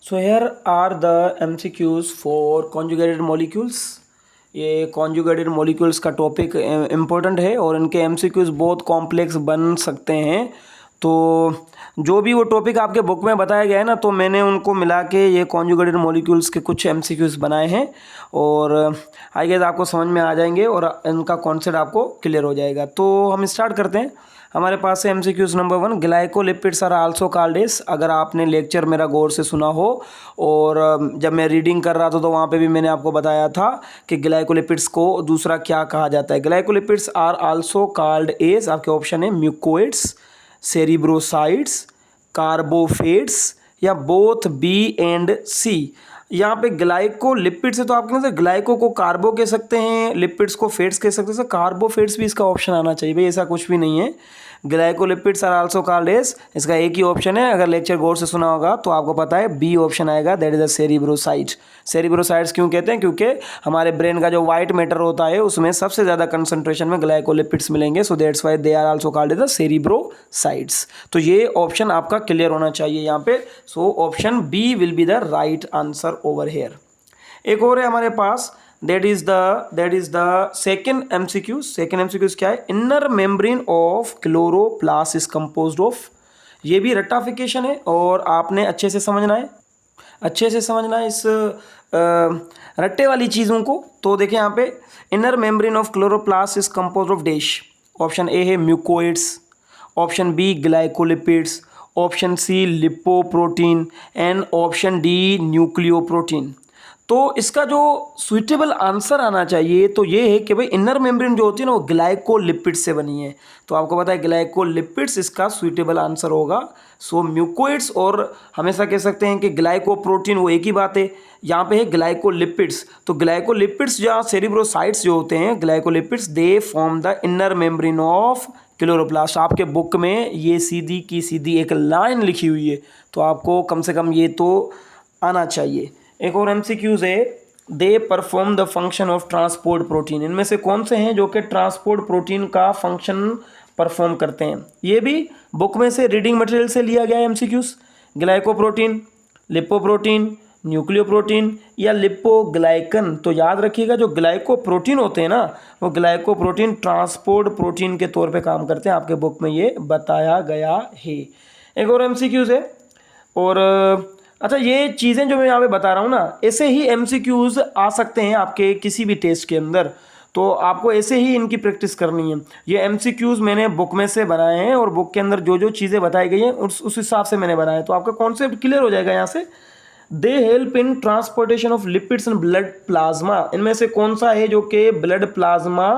So here are the MCQs for conjugated molecules. ये conjugated molecules का topic important है और इनके एमसीक्यूज बहुत कॉम्प्लेक्स बन सकते हैं। तो जो भी वो टॉपिक आपके बुक में बताया गया है ना, तो मैंने उनको मिला के ये कॉन्जुगेटेड मॉलिक्यूल्स के कुछ एमसीक्यूज बनाए हैं और आई गेस आपको समझ में आ जाएंगे और इनका कॉन्सेप्ट आपको क्लियर हो जाएगा। तो हम स्टार्ट करते हैं। हमारे पास है MCQs number 1, glycolipids are also called as. अगर आपने लेक्चर मेरा गौर से सुना हो और जब मैं रीडिंग कर रहा था तो वहाँ पे भी मैंने आपको बताया था कि ग्लाइकोलिपिड्स को दूसरा क्या कहा जाता है। Glycolipids are also called as, आपके ऑप्शन है म्यूकोइड्स, सेरिब्रोसाइड्स, कार्बोफेट्स या बोथ बी एंड सी। यहाँ पे ग्लाइकोलिपिड से तो आप कहते हैं ग्लाइको को कार्बो कह सकते हैं, लिपिड्स को फेट्स कह सकते हैं, कार्बोफेट्स भी इसका ऑप्शन आना चाहिए भाई, ऐसा कुछ भी नहीं है। Glycolipids are also called as, इसका एक ही ऑप्शन है। अगर लेक्चर गौर से सुना होगा तो आपको पता है बी ऑप्शन आएगा, दैट इज द सेरिब्रोसाइड। सेरिब्रोसाइड्स क्यों कहते हैं? क्योंकि हमारे ब्रेन का जो वाइट मैटर होता है उसमें सबसे ज़्यादा कंसंट्रेशन में ग्लाइकोलिपिड्स मिलेंगे, so that's why they are also called as the cerebrosides. तो ये ऑप्शन आपका क्लियर होना चाहिए यहाँ पे। So option B will be the right answer over here. एक और है हमारे पास, that is the second MCQ. Second MCQ क्या है? Inner membrane of chloroplast is composed of. ये भी रट्टाफिकेशन है और आपने अच्छे से समझना है, इस रट्टे वाली चीज़ों को। तो देखिए यहाँ पे inner membrane of chloroplast is composed of dash. Option A है mucoids, option B glycolipids, option C lipoprotein and option D nucleoprotein. तो इसका जो सुइटेबल आंसर आना चाहिए तो ये है कि भाई इनर मेम्ब्रेन जो होती है ना वो ग्लाइकोलिपिड्स से बनी है। तो आपको पता है ग्लाइकोलिपिड्स इसका सुइटेबल आंसर होगा। सो म्यूकोइड्स और हमेशा कह सकते हैं कि ग्लाइकोप्रोटीन वो एक ही बात है। यहाँ पे है ग्लाइकोलिपिड्स, तो ग्लाइकोलिपिड्स या सेरिब्रोसाइड्स जो होते हैं glycolipids they form the inner membrane of chloroplast. आपके बुक में ये सीधी की सीधी एक लाइन लिखी हुई है, तो आपको कम से कम ये तो आना चाहिए। एक और एमसीक्यूज है, they perform the function of transport protein. इनमें से कौन से हैं जो कि ट्रांसपोर्ट प्रोटीन का फंक्शन परफॉर्म करते हैं? ये भी बुक में से रीडिंग मटेरियल से लिया गया है एमसीक्यूज। ग्लाइकोप्रोटीन, लिपोप्रोटीन, न्यूक्लियोप्रोटीन या लिपोग्लाइकन। तो याद रखिएगा जो ग्लाइकोप्रोटीन होते हैं ना, वो ग्लाइकोप्रोटीन ट्रांसपोर्ट प्रोटीन के तौर पे काम करते हैं। आपके बुक में ये बताया गया है। एक और एमसीक्यूज है और अच्छा, ये चीज़ें जो मैं यहाँ पे बता रहा हूँ ना, ऐसे ही एमसीक्यूज आ सकते हैं आपके किसी भी टेस्ट के अंदर, तो आपको ऐसे ही इनकी प्रैक्टिस करनी है। ये एमसीक्यूज मैंने बुक में से बनाए हैं और बुक के अंदर जो जो चीज़ें बताई गई हैं उस हिसाब से मैंने बनाया, तो आपका कॉन्सेप्ट क्लियर हो जाएगा यहाँ से। They help in transportation of lipids and blood plasma. इनमें से कौन सा है जो कि ब्लड प्लाज्मा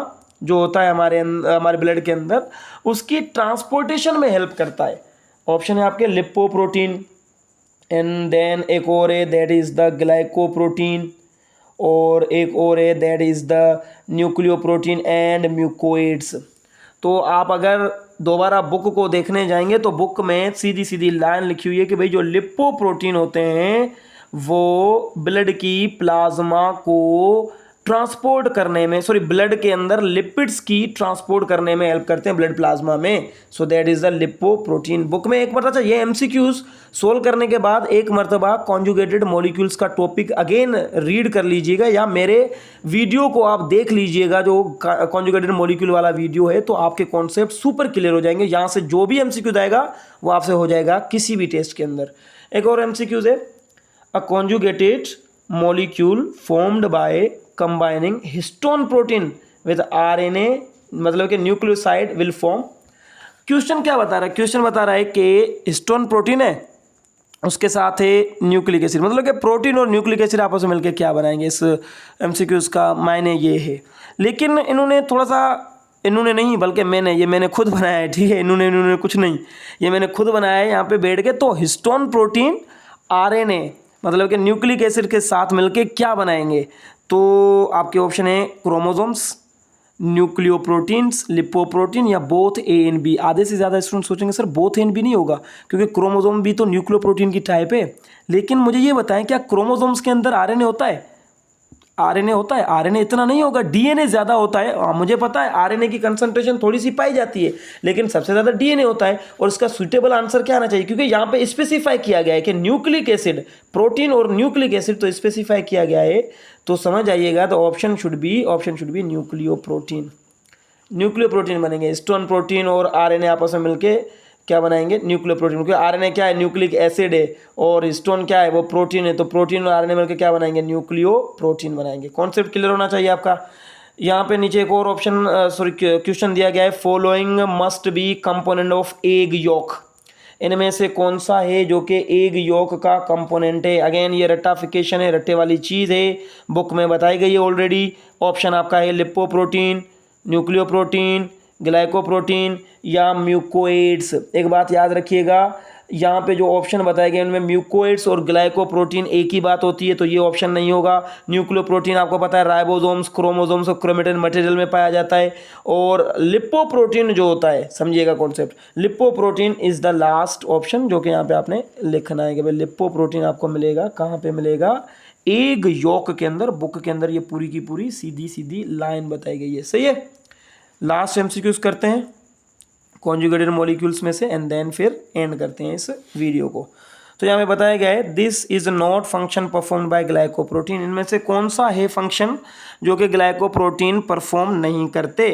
जो होता है हमारे ब्लड के अंदर, उसकी ट्रांसपोर्टेशन में हेल्प करता है? ऑप्शन है आपके लिपोप्रोटीन, एंड देन एक और है दैट इज़ द ग्लाइकोप्रोटीन, और एक और है that is the nucleoprotein and mucoids. तो आप अगर दोबारा बुक को देखने जाएंगे तो बुक में सीधी सीधी लाइन लिखी हुई है कि भाई जो लिपोप्रोटीन होते हैं वो ब्लड की प्लाज्मा को ट्रांसपोर्ट करने में, ब्लड के अंदर लिपिड्स की ट्रांसपोर्ट करने में हेल्प करते हैं ब्लड प्लाज्मा में। So that is the lipoprotein. Book में एक मरतबा ये एमसीक्यूज सोल्व करने के बाद एक मरतबा कॉन्जुगेटेड मॉलिक्यूल्स का टॉपिक अगेन रीड कर लीजिएगा या मेरे वीडियो को आप देख लीजिएगा, जो कॉन्जुगेटेड मॉलिक्यूल वाला वीडियो है, तो आपके कॉन्सेप्ट सुपर क्लियर हो जाएंगे। यहाँ से जो भी एमसीक्यूज आएगा वो आपसे हो जाएगा किसी भी टेस्ट के अंदर। एक और एमसीक्यूज है, a conjugated molecule formed by combining histone protein with RNA, मतलब कि न्यूक्लियोसाइड विल फॉर्म। क्वेश्चन क्या बता रहा है? क्वेश्चन बता रहा है कि हिस्टोन प्रोटीन है, उसके साथ है न्यूक्लिक एसिड, मतलब कि प्रोटीन और न्यूक्लिक एसिड आपस में मिलकर क्या बनाएंगे। इस एमसीक्यूज का मायने ये है, लेकिन इन्होंने थोड़ा सा, इन्होंने नहीं बल्कि मैंने खुद बनाया है, ठीक है, इन्होंने कुछ नहीं, ये मैंने खुद बनाया है यहाँ पे बैठ के। तो हिस्टोन प्रोटीन आरएनए मतलब कि न्यूक्लिक एसिड के साथ मिलके क्या बनाएंगे? तो आपके ऑप्शन है क्रोमोसोम्स, न्यूक्लियोप्रोटीन्स, लिपोप्रोटीन या बोथ ए एंड बी। आधे से ज़्यादा स्टूडेंट सोचेंगे सर बोथ एंड बी नहीं होगा, क्योंकि क्रोमोसोम भी तो न्यूक्लियोप्रोटीन की टाइप है। लेकिन मुझे ये बताएं क्या क्रोमोसोम्स के अंदर आरएनए होता है? आरएनए होता है, आरएनए इतना नहीं होगा, डीएनए ज़्यादा होता है। मुझे पता है आरएनए की कंसंट्रेशन थोड़ी सी पाई जाती है, लेकिन सबसे ज़्यादा डीएनए होता है। और इसका सुइटेबल आंसर क्या आना चाहिए, क्योंकि यहाँ पे स्पेसिफाई किया गया है कि न्यूक्लिक एसिड, प्रोटीन और न्यूक्लिक एसिड तो स्पेसिफाई किया गया है, तो समझ आइएगा। तो option should be nucleoprotein. Nucleoprotein बनेंगे, स्टोन प्रोटीन और आरएनए आपस में मिलके क्या बनाएंगे, न्यूक्लियोप्रोटीन। क्योंकि आरएनए क्या है, न्यूक्लिक एसिड है, और स्टोन क्या है, वो प्रोटीन है। तो प्रोटीन और आरएनए मिलकर क्या बनाएंगे, न्यूक्लियोप्रोटीन बनाएंगे। कॉन्सेप्ट क्लियर होना चाहिए आपका। यहाँ पे नीचे एक और ऑप्शन क्वेश्चन दिया गया है, following must be component of egg yolk. इनमें से कौन सा है जो कि एग योक का कंपोनेंट है। अगेन ये रट्टाफिकेशन है, रट्टे वाली चीज़ है, बुक में बताई गई है ऑलरेडी। ऑप्शन आपका है लिपोप्रोटीन, न्यूक्लियोप्रोटीन, ग्लाइकोप्रोटीन या म्यूकोइड्स। एक बात याद रखिएगा, यहाँ पे जो ऑप्शन बताए गए उनमें म्यूकोइड्स और ग्लाइकोप्रोटीन एक ही बात होती है, तो ये ऑप्शन नहीं होगा। न्यूक्लियोप्रोटीन आपको पता है राइबोसोम्स, क्रोमोसोम्स और क्रोमेटिन मटेरियल में पाया जाता है। और लिपोप्रोटीन जो होता है, समझिएगा concept, lipoprotein is the last option जो कि यहाँ पे आपने लिखना है कि भाई लिपोप्रोटीन आपको मिलेगा कहाँ पे मिलेगा, एग योक के अंदर। बुक के अंदर ये पूरी की पूरी सीधी सीधी लाइन बताई गई है, सही है। लास्ट एमसीक्यूज करते हैं कॉन्जुगेटेड मॉलिक्यूल्स में से, एंड देन फिर एंड करते हैं इस वीडियो को। तो यहाँ पे बताया गया है, this is not function perform by glycoprotein. इनमें से कौन सा है फंक्शन जो कि ग्लाइकोप्रोटीन परफॉर्म नहीं करते।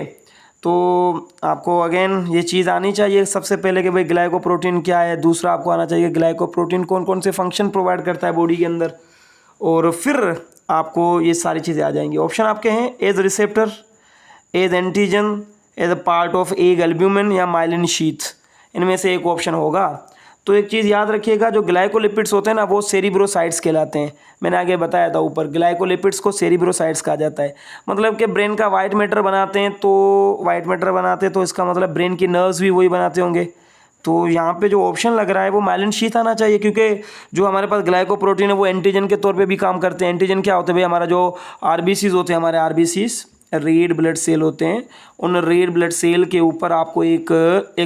तो आपको अगेन ये चीज़ आनी चाहिए सबसे पहले कि भाई ग्लाइकोप्रोटीन क्या है। दूसरा आपको आना चाहिए ग्लाइकोप्रोटीन कौन कौन से फंक्शन प्रोवाइड करता है बॉडी के अंदर, और फिर आपको ये सारी चीज़ें आ जाएंगी। ऑप्शन आपके हैं, as receptor, as antigen, as a part of egg albumin या माइलिन शीथ। इनमें से एक ऑप्शन होगा। तो एक चीज़ याद रखिएगा, जो ग्लाइकोलिपिड्स होते हैं ना, वो सेरिब्रोसाइट्स कहलाते हैं। मैंने आगे बताया था ऊपर, ग्लाइकोलिपिड्स को सेरिब्रोसाइट्स कहा जाता है। मतलब कि ब्रेन का वाइट मैटर बनाते हैं, तो वाइट मैटर बनाते हैं तो इसका मतलब ब्रेन की नर्व्स भी वही बनाते होंगे। तो यहाँ पे जो ऑप्शन लग रहा है वो माइलिन शीथ आना चाहिए, क्योंकि जो हमारे पास ग्लाइकोप्रोटीन है वो एंटीजन के तौर पे भी काम करते हैं। एंटीजन क्या होते हैं भाई, हमारा जो आरबीसीज होते हैं, हमारे आरबीसीज रेड ब्लड सेल होते हैं। उन रेड ब्लड सेल के ऊपर आपको एक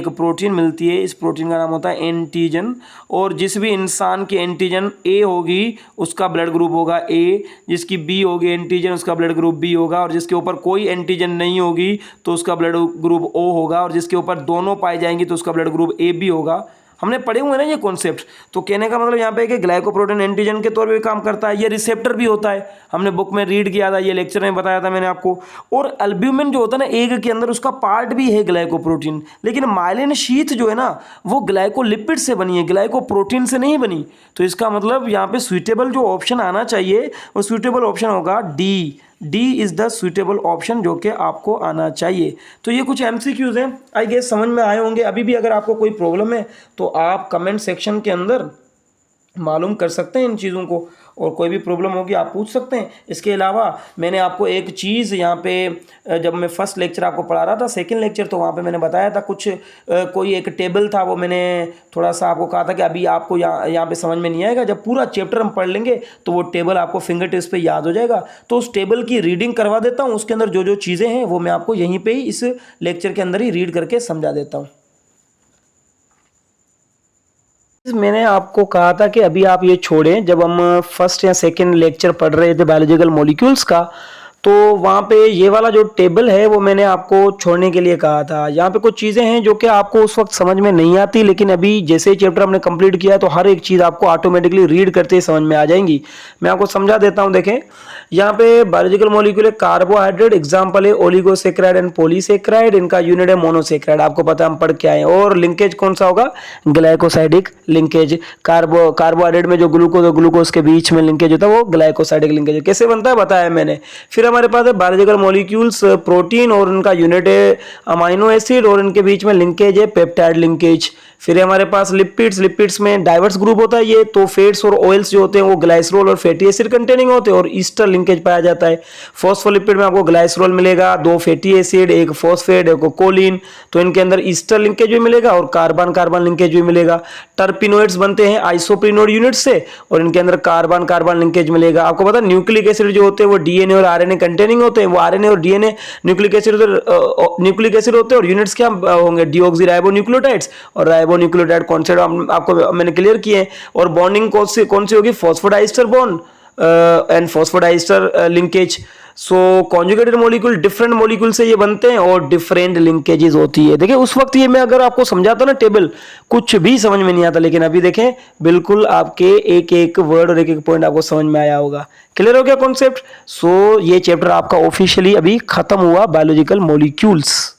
प्रोटीन मिलती है, इस प्रोटीन का नाम होता है एंटीजन। और जिस भी इंसान की एंटीजन ए होगी उसका ब्लड ग्रुप होगा ए, जिसकी बी होगी एंटीजन उसका ब्लड ग्रुप बी होगा, और जिसके ऊपर कोई एंटीजन नहीं होगी तो उसका ब्लड ग्रुप ओ होगा, और जिसके ऊपर दोनों पाई जाएंगी तो उसका ब्लड ग्रुप ए बी होगा। हमने पढ़े हुए ना ये कॉन्सेप्ट। तो कहने का मतलब यहाँ पे कि ग्लाइकोप्रोटीन एंटीजन के तौर पे भी काम करता है, ये रिसेप्टर भी होता है, हमने बुक में रीड किया था, ये लेक्चर में बताया था मैंने आपको। और एल्ब्यूमिन जो होता है ना एग के अंदर, उसका पार्ट भी है ग्लाइकोप्रोटीन। लेकिन माइलिन शीथ जो है ना वो ग्लाइकोलिपिड से बनी है, ग्लाइकोप्रोटीन से नहीं बनी। तो इसका मतलब यहाँ पे सुइटेबल जो ऑप्शन आना चाहिए वो सुइटेबल ऑप्शन होगा D is the suitable option जो कि आपको आना चाहिए। तो ये कुछ एमसीक्यूज हैं, आई गेस समझ में आए होंगे। अभी भी अगर आपको कोई प्रॉब्लम है तो आप कमेंट सेक्शन के अंदर मालूम कर सकते हैं इन चीज़ों को, और कोई भी प्रॉब्लम होगी आप पूछ सकते हैं। इसके अलावा मैंने आपको एक चीज़ यहाँ पे, जब मैं फर्स्ट लेक्चर आपको पढ़ा रहा था, सेकंड लेक्चर, तो वहाँ पे मैंने बताया था कुछ कोई एक टेबल था, वो मैंने थोड़ा सा आपको कहा था कि अभी आपको यहाँ पे समझ में नहीं आएगा, जब पूरा चैप्टर हम पढ़ लेंगे तो वो टेबल आपको फिंगर टिप्स पे याद हो जाएगा। तो उस टेबल की रीडिंग करवा देता हूँ, उसके अंदर जो जो चीज़ें हैं वो मैं आपको यहीं पर ही इस लेक्चर के अंदर ही रीड करके समझा देता हूँ। मैंने आपको कहा था कि अभी आप ये छोड़ें, जब हम फर्स्ट या सेकंड लेक्चर पढ़ रहे थे बायोलॉजिकल मॉलिक्यूल्स का, तो वहाँ पे ये वाला जो टेबल है वो मैंने आपको छोड़ने के लिए कहा था। यहाँ पे कुछ चीज़ें हैं जो कि आपको उस वक्त समझ में नहीं आती, लेकिन अभी जैसे ही चैप्टर हमने कंप्लीट किया तो हर एक चीज़ आपको ऑटोमेटिकली रीड करते ही समझ में आ जाएंगी। मैं आपको समझा देता हूँ। देखें, यहाँ पे बायोलॉजिकल मॉलिक्यूल है कार्बोहाइड्रेट, एग्जाम्पल है ओलिगोसेक्राइड एंड पॉलीसेक्राइड, इनका यूनिट है मोनोसेक्राइड, आपको पता है हम पढ़ के आए। और लिंकेज कौन सा होगा, ग्लाइकोसाइडिक लिंकेज। कार्बोहाइड्रेट में जो ग्लूकोज और ग्लूकोज के बीच में लिंकेज होता है वो ग्लाइकोसाइडिक लिंकेज। कैसे बनता है बताया मैंने। फिर हमारे पास है बायोलॉजिकल मॉलिक्यूल्स, प्रोटीन और उनका यूनिट है अमाइनो एसिड, और इनके बीच में लिंकेज है पेप्टाइड लिंकेज। फिर हमारे पास लिपिड्स, लिपिड्स में डाइवर्स ग्रुप होता है ये, तो फैट्स और ऑयल्स जो होते हैं वो ग्लाइसरॉल और फैटी एसिड कंटेनिंग होते हैं, और ईस्टर लिंकेज पाया जाता है। फॉस्फोलिपिड में आपको ग्लाइसरॉल मिलेगा, 2 फैटी एसिड, एक फॉस्फेट, एक कोलिन, तो इनके अंदर ईस्टर लिंकेज भी मिलेगा और कार्बन कार्बन लिंकेज भी मिलेगा। टर्पिनोइड्स बनते हैं आइसोप्रिनोइड यूनिट से, और इनके अंदर कार्बन कार्बन लिंकेज मिलेगा। आपको पता है न्यूक्लिक एसिड जो होते हैं वो डीएनए और आरएनए कंटेनिंग होते हैं, वो आरएनए और डीएनए न्यूक्लिक एसिड होते हैं, और यूनिट्स क्या होंगे, डीऑक्सीराइबोन्यूक्लियोटाइड्स और राइबोन्यूक्लियोटाइड कॉन्सेप्ट आपको मैंने क्लियर किए हैं। और बॉन्डिंग कौन सी होगी, phosphodiester bond, and phosphodiester linkage. So conjugated molecule different molecule से ये बनते हैं और डिफरेंट लिंकेजेस होती है। देखिए उस वक्त ये मैं अगर आपको समझाता ना टेबल, कुछ भी समझ में नहीं आता, लेकिन अभी देखें बिल्कुल आपके एक एक वर्ड और एक एक पॉइंट आपको समझ में आया होगा। क्लियर हो गया कॉन्सेप्ट? सो ये चैप्टर आपका ऑफिशियली अभी खत्म हुआ, बायोलॉजिकल मॉलिक्यूल्स।